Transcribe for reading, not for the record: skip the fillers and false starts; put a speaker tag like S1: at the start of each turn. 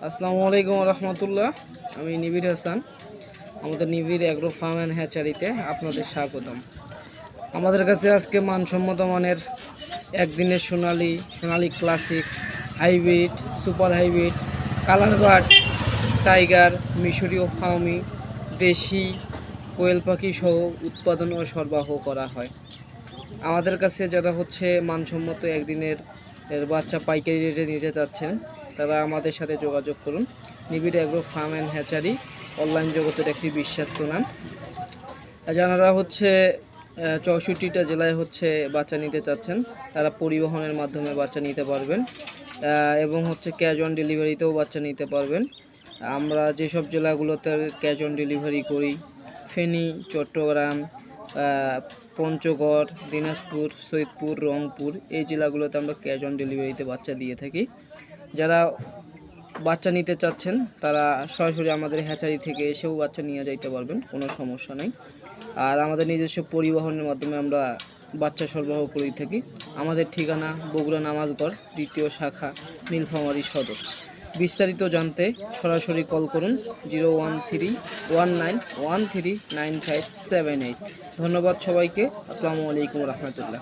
S1: আসসালামু আলাইকুম রহমতুল্লাহ। আমি নিবির হাসান। আমাদের নিবিড় অ্যাগ্রো ফার্ম অ্যান্ড হ্যাচারিতে আপনাদের স্বাগতম। আমাদের কাছে আজকে মানসম্মত মানের একদিনের সোনালি classic, hybrid, super hybrid, colour bird, tiger, মিশরীয় ফার্মি, দেশি কোয়েল পাখি সহ উৎপাদন ও সরবরাহ করা হয়। আমাদের কাছে যারা মানসম্মত একদিনের বাচ্চা পাইকারি রেটে নিতে চাচ্ছেন, তারা আমাদের সাথে যোগাযোগ করুন। নিবিড় agro farm and hatchery online জগতের একটি বিশ্বস্ত নাম। যারা 64টা জেলায় বাচ্চা নিতে চাচ্ছেন, তারা পরিবহনের মাধ্যমে বাচ্চা নিতে পারবেন এবং ক্যাশ অন ডেলিভারিতেও বাচ্চা নিতে পারবেন। আমরা যেসব জেলাগুলোতে ক্যাশ অন ডেলিভারি করি, ফেনী, চট্টগ্রাম, পঞ্চগড়, দিনাজপুর, সৈয়দপুর, রংপুর, এই জেলাগুলোতে আমরা ক্যাশ অন ডেলিভারিতে বাচ্চা দিয়ে থাকি। যারা বাচ্চা নিতে চাচ্ছেন তারা সরাসরি আমাদের হ্যাচারি থেকে এসেও বাচ্চা নিয়ে যাইতে পারবেন, কোনো সমস্যা নেই। আর আমাদের নিজস্ব পরিবহনের মাধ্যমে আমরা বাচ্চা সরবরাহ করে থাকি। আমাদের ঠিকানা বগুড়া নামাজগড়, 2য় শাখা, নীলফামারী সদর। বিস্তারিত জানতে সরাসরি কল করুন 01319139578। ধন্যবাদ সবাইকে। আসসালামু আলাইকুম রহমতুল্লাহ।